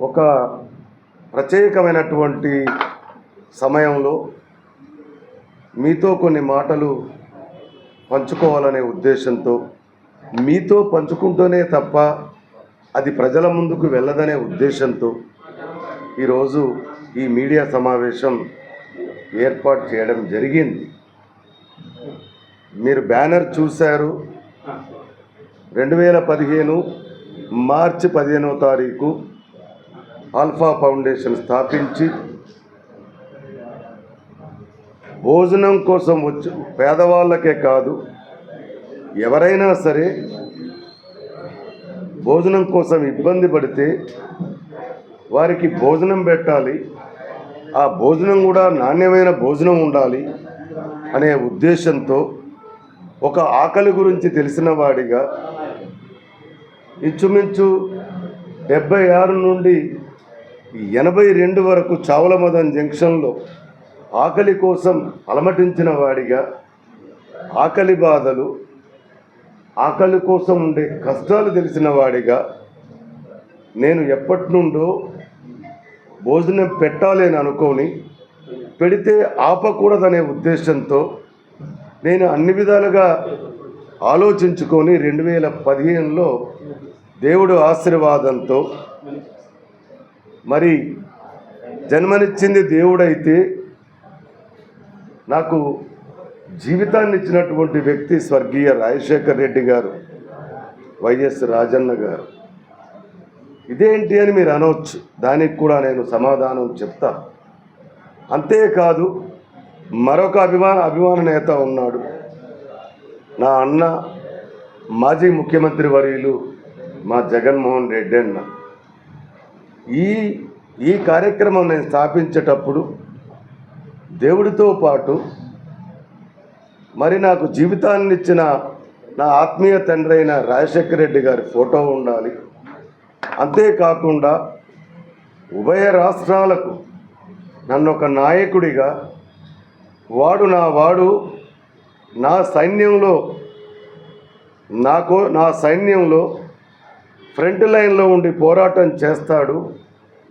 ఒక ప్రత్యేకమైనటువంటి సమయంలో మీతో కొన్ని మాటలు పంచుకోవాలనే ఉద్దేశంతో, మీతో పంచుకుంటూనే తప్ప అది ప్రజల ముందుకు వెళ్ళదనే ఉద్దేశంతో ఈరోజు ఈ మీడియా సమావేశం ఏర్పాటు చేయడం జరిగింది. మీరు బ్యానర్ చూశారు. 2015 మార్చి 15వ తారీఖు ఆల్ఫా ఫౌండేషన్ స్థాపించి భోజనం కోసం వచ్చి పేదవాళ్ళకే కాదు, ఎవరైనా సరే భోజనం కోసం ఇబ్బంది పడితే వారికి భోజనం పెట్టాలి, ఆ భోజనం కూడా నాణ్యమైన భోజనం ఉండాలి అనే ఉద్దేశంతో ఒక ఆకలి గురించి తెలిసిన వాడిగా ఇంచుమించు 76 నుండి 82 వరకు చావలమదన్ జంక్షన్లో ఆకలి కోసం అలమటించిన వాడిగా, ఆకలి బాధలు, ఆకలి కోసం ఉండే కష్టాలు తెలిసిన వాడిగా, నేను ఎప్పటి నుండో భోజనం పెట్టాలి అని అనుకొని పెడితే ఆపకూడదనే ఉద్దేశంతో నేను అన్ని విధాలుగా ఆలోచించుకొని 2015లో దేవుడు ఆశీర్వాదంతో, మరి జన్మనిచ్చింది దేవుడైతే నాకు జీవితాన్ని ఇచ్చినటువంటి వ్యక్తి స్వర్గీయ రాజశేఖర్ రెడ్డి గారు, వైఎస్ రాజన్న గారు. ఇదేంటి అని మీరు అనవచ్చు, దానికి కూడా నేను సమాధానం చెప్తా. అంతేకాదు మరొక అభిమాన నేత ఉన్నాడు, నా అన్న మాజీ ముఖ్యమంత్రి వర్యులు మా జగన్మోహన్ రెడ్డి అన్న. ఈ కార్యక్రమం నేను స్థాపించేటప్పుడు దేవుడితో పాటు మరి నాకు జీవితాన్ని ఇచ్చిన నా ఆత్మీయ తండ్రి అయిన రాజశేఖర రెడ్డి గారి ఫోటో ఉండాలి. అంతేకాకుండా ఉభయ రాష్ట్రాలకు నన్ను ఒక నాయకుడిగా నా సైన్యంలో ఫ్రంట్ లైన్లో ఉండి పోరాటం చేస్తాడు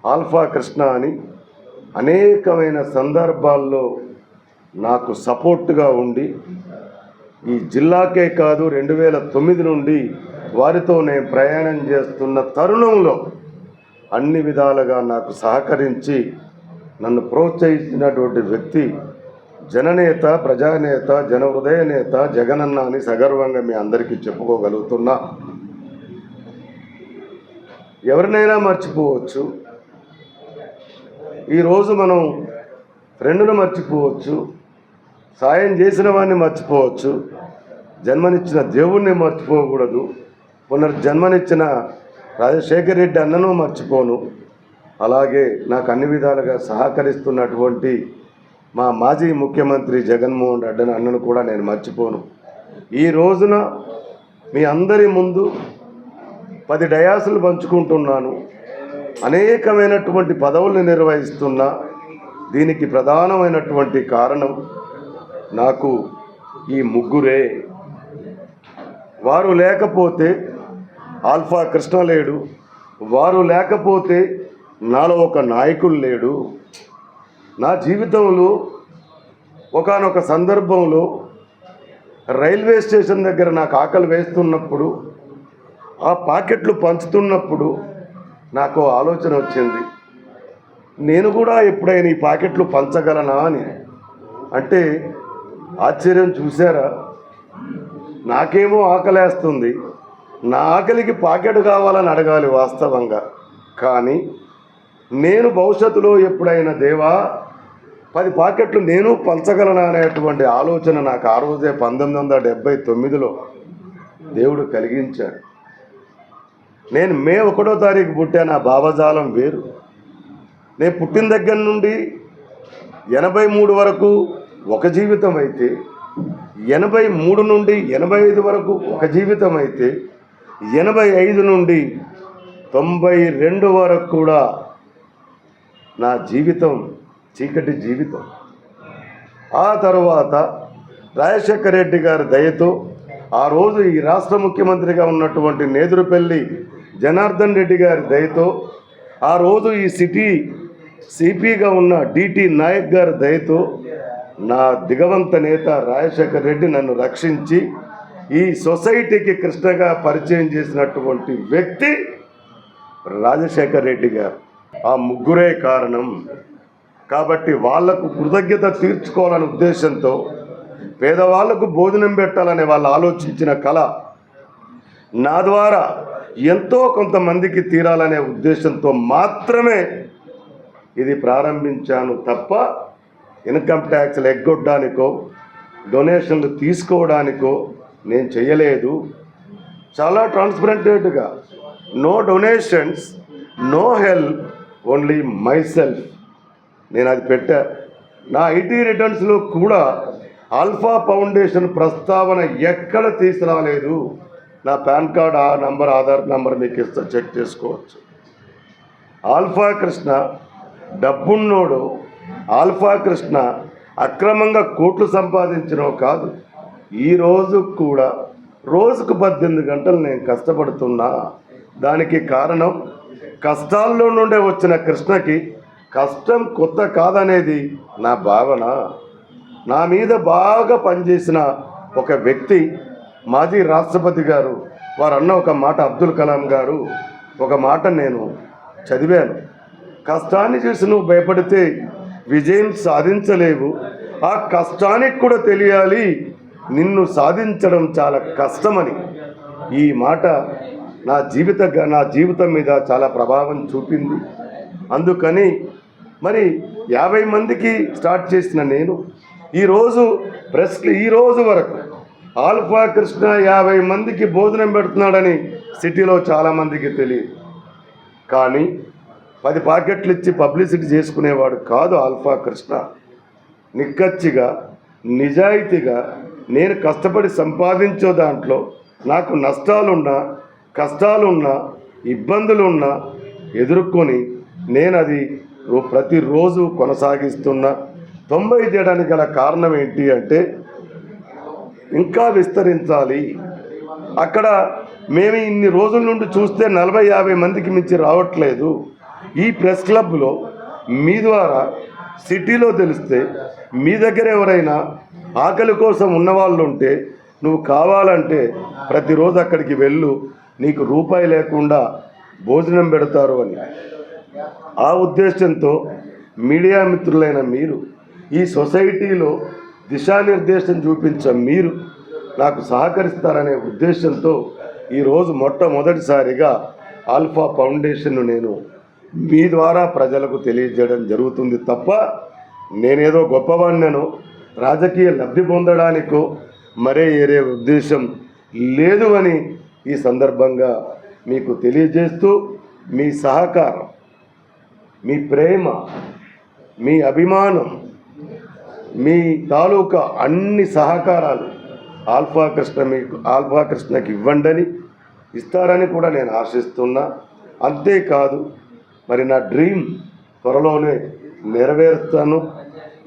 ఆల్ఫా కృష్ణ అని అనేకమైన సందర్భాల్లో నాకు సపోర్ట్గా ఉండి ఈ జిల్లాకే కాదు 2009 నుండి వారితో నేను ప్రయాణం చేస్తున్న తరుణంలో అన్ని విధాలుగా నాకు సహకరించి నన్ను ప్రోత్సహించినటువంటి వ్యక్తి జననేత, ప్రజానేత, జనహృదయ నేత జగనన్న అని సగర్వంగా మీ అందరికీ చెప్పుకోగలుగుతున్నా. ఎవరినైనా మర్చిపోవచ్చు, ఈరోజు మనం ఫ్రెండ్ను మర్చిపోవచ్చు, సాయం చేసిన వాడిని మర్చిపోవచ్చు, జన్మనిచ్చిన దేవుణ్ణి మర్చిపోకూడదు. పునర్జన్మనిచ్చిన రాజశేఖర రెడ్డి అన్నను మర్చిపోను. అలాగే నాకు అన్ని విధాలుగా సహకరిస్తున్నటువంటి మా మాజీ ముఖ్యమంత్రి జగన్మోహన్ రెడ్డి అన్నను కూడా నేను మర్చిపోను. ఈ రోజున మీ అందరి ముందు 10 డయాసులు పంచుకుంటున్నాను, అనేకమైనటువంటి పదవులను నిర్వహిస్తున్నా. దీనికి ప్రధానమైనటువంటి కారణం నాకు ఈ ముగ్గురే. వారు లేకపోతే ఆల్ఫా కృష్ణ లేడు, వారు లేకపోతే నాలో ఒక నాయకుడు లేడు. నా జీవితంలో ఒకానొక సందర్భంలో రైల్వే స్టేషన్ దగ్గర నాకు ఆకలి వేస్తున్నప్పుడు, ఆ పాకెట్లు పంచుతున్నప్పుడు నాకు ఆలోచన వచ్చింది, నేను కూడా ఎప్పుడైనా ఈ పాకెట్లు పంచగలనా అని. అంటే ఆశ్చర్యం చూసారా? నాకేమో ఆకలేస్తుంది, నా ఆకలికి పాకెట్ కావాలని అడగాలి వాస్తవంగా. కానీ నేను భవిష్యత్తులో ఎప్పుడైనా దేవా 10 పాకెట్లు నేను పంచగలనా అనేటువంటి ఆలోచన నాకు ఆ రోజే 1979లో దేవుడు కలిగించాడు. నేను మే 1వ తారీఖు పుట్టాను. ఆ భావజాలం వేరు. నేను పుట్టిన దగ్గర నుండి 83 వరకు ఒక జీవితం అయితే, 83 నుండి 85 వరకు ఒక జీవితం అయితే, 85 నుండి 92 వరకు కూడా నా జీవితం చీకటి జీవితం. ఆ తర్వాత రాజశేఖర రెడ్డి గారి దయతో ఆ రోజు ఈ రాష్ట్ర ముఖ్యమంత్రిగా ఉన్నటువంటి నేదురుపల్లి జనార్దన్ రెడ్డి గారి దయతో ఆ రోజు ఈ సిటీ సిపిగా ఉన్న డిటి నాయక్ గారి దయతో నా దిగవంత నేత రాజశేఖర్ రెడ్డి నన్ను రక్షించి ఈ సొసైటీకి కృష్ణగా పరిచయం చేసినటువంటి వ్యక్తి రాజశేఖర్ రెడ్డి గారు. ఆ ముగ్గురే కారణం. కాబట్టి వాళ్లకు కృతజ్ఞత తీర్చుకోవాలనే ఉద్దేశంతో పేదవాళ్లకు భోజనం పెట్టాలనే వాళ్ళు ఆలోచించిన కళ నా ద్వారా ఎంతో కొంతమందికి తీరాలనే ఉద్దేశంతో మాత్రమే ఇది ప్రారంభించాను తప్ప ఇన్కమ్ ట్యాక్స్లు ఎగ్గొట్టడానికో డొనేషన్లు తీసుకోవడానికో నేను చేయలేదు. చాలా ట్రాన్స్పరెంట్గా no donations, no help, only myself. నేను అది పెట్టా. నా ఐటీ రిటర్న్స్లో కూడా ఆల్ఫా ఫౌండేషన్ ప్రస్తావన ఎక్కడ తీసుకురాలేదు. నా pan card number, Aadhaar number మీకు ఇస్తా, చెక్ చేసుకోవచ్చు. ఆల్ఫా కృష్ణ డబ్బున్నోడు, ఆల్ఫా కృష్ణ అక్రమంగా కోట్లు సంపాదించినో కాదు. ఈరోజు కూడా రోజుకు 18 గంటలు నేను కష్టపడుతున్నా. దానికి కారణం కష్టాల్లో నుండే వచ్చిన కృష్ణకి కష్టం కొత్త కాదనేది నా భావన. నా మీద బాగా పనిచేసిన ఒక వ్యక్తి మాజీ రాష్ట్రపతి గారు, వారు అన్న ఒక మాట, అబ్దుల్ కలాం గారు ఒక మాట నేను చదివాను. కష్టాన్ని చూసి నువ్వు భయపడితే విజయం సాధించలేవు. ఆ కష్టానికి కూడా తెలియాలి నిన్ను సాధించడం చాలా కష్టమని. ఈ మాట నా జీవితం మీద చాలా ప్రభావం చూపింది. అందుకని మరి 50 మందికి స్టార్ట్ చేసిన నేను ఈరోజు వరకు ఆల్ఫా కృష్ణ 50 మందికి భోజనం పెడుతున్నాడని సిటీలో చాలామందికి తెలియదు. కానీ 10 ప్యాకెట్లు ఇచ్చి పబ్లిసిటీ చేసుకునేవాడు కాదు ఆల్ఫా కృష్ణ. నిక్కచ్చిగా, నిజాయితీగా నేను కష్టపడి సంపాదించే దాంట్లో నాకు నష్టాలున్నా, కష్టాలున్నా, ఇబ్బందులున్నా ఎదుర్కొని నేను అది ప్రతిరోజు కొనసాగిస్తున్నా. 90 చేయడానికి గల కారణం ఏంటి అంటే ఇంకా విస్తరించాలి. అక్కడ మేము ఇన్ని రోజుల నుండి చూస్తే 40-50 మందికి మించి రావట్లేదు. ఈ ప్రెస్ క్లబ్లో మీ ద్వారా సిటీలో తెలిస్తే మీ దగ్గర ఎవరైనా ఆకలి కోసం ఉన్నవాళ్ళు ఉంటే నువ్వు కావాలంటే ప్రతిరోజు అక్కడికి వెళ్ళు, నీకు రూపాయి లేకుండా భోజనం పెడతారు అని. ఆ ఉద్దేశంతో మీడియా మిత్రులైన మీరు, ఈ సొసైటీలో దిశానిర్దేశం మీరు నాకు సహకరిస్తారనే ఉద్దేశంతో ఈరోజు మొట్టమొదటిసారిగా ఆల్ఫా ఫౌండేషన్ను నేను మీ ద్వారా ప్రజలకు తెలియజేయడం జరుగుతుంది తప్ప నేనేదో గొప్పవాడినో రాజకీయ లబ్ధి పొందడానికో మరే ఏరే ఉద్దేశం లేదు అని ఈ సందర్భంగా మీకు తెలియజేస్తూ, మీ సహకారం, మీ ప్రేమ, మీ అభిమానం, మీ తాలూకా అన్ని సహకారాలు ఆల్ఫా కృష్ణకి ఇవ్వండి, ఇస్తారని కూడా నేను ఆశిస్తున్నా. అంతేకాదు మరి నా డ్రీమ్ త్వరలోనే నెరవేరుస్తాను.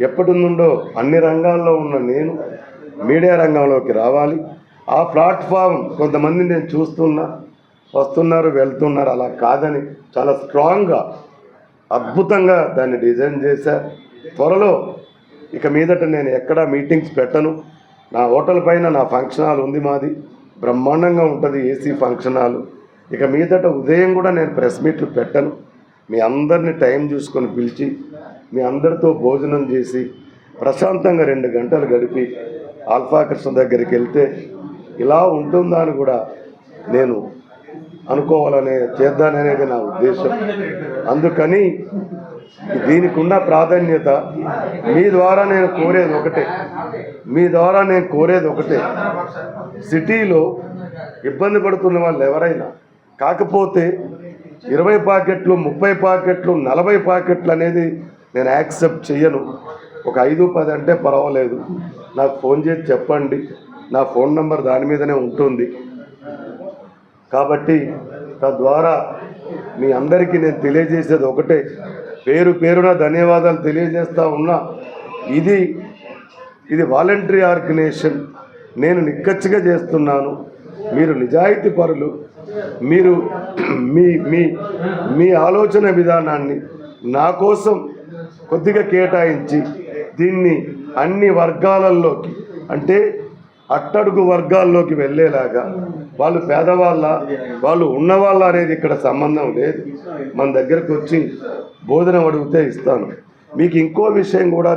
ఎప్పటి నుండో అన్ని రంగాల్లో ఉన్న నేను మీడియా రంగంలోకి రావాలి. ఆ ప్లాట్ఫామ్ కొంతమంది నేను చూస్తున్నా, వస్తున్నారు, వెళ్తున్నారు. అలా కాదని చాలా స్ట్రాంగ్గా, అద్భుతంగా దాన్ని డిజైన్ చేశా. త్వరలో ఇక మీదట నేను ఎక్కడా మీటింగ్స్ పెట్టను. నా హోటల్ పైన నా ఫంక్షన్ హాల్ ఉంది, మాది బ్రహ్మాండంగా ఉంటుంది, ఏసీ ఫంక్షన్ హాల్. ఇక మీదట ఉదయం కూడా నేను ప్రెస్ మీట్లు పెట్టను. మీ అందరినీ టైం చూసుకొని పిలిచి మీ అందరితో భోజనం చేసి ప్రశాంతంగా 2 గంటలు గడిపి ఆల్ఫా కృష్ణ దగ్గరికి వెళ్తే ఇలా ఉంటుందా అని కూడా నేను చేద్దాననేది నా ఉద్దేశం. అందుకని దీనికి ఉన్న ప్రాధాన్యత మీ ద్వారా నేను కోరేది ఒకటే, సిటీలో ఇబ్బంది పడుతున్న వాళ్ళు ఎవరైనా, కాకపోతే 20 ప్యాకెట్లు, 30 ప్యాకెట్లు, 40 ప్యాకెట్లు అనేది నేను యాక్సెప్ట్ చేయను. ఒక 5-10 అంటే పర్వాలేదు, నాకు ఫోన్ చేసి చెప్పండి. నా ఫోన్ నంబర్ దాని మీదనే ఉంటుంది. కాబట్టి తద్వారా మీ అందరికీ నేను తెలియజేసేది ఒకటే, పేరున ధన్యవాదాలు తెలియజేస్తూ ఉన్నా. ఇది వాలంటరీ ఆర్గనైజేషన్, నేను నిక్కచ్చిగా చేస్తున్నాను. మీరు నిజాయితీ పరులు, మీరు మీ మీ మీ ఆలోచన విధానాన్ని నా కోసం కొద్దిగా కేటాయించి దీన్ని అన్ని వర్గాలలోకి, అంటే అట్టడుగు వర్గాల్లోకి వెళ్ళేలాగా, వాళ్ళు పేదవాళ్ళ వాళ్ళు ఉన్నవాళ్ళ అనేది ఇక్కడ సంబంధం లేదు. మన దగ్గరకు వచ్చి భోజనం అడిగితే ఇస్తాను. మీకు ఇంకో విషయం కూడా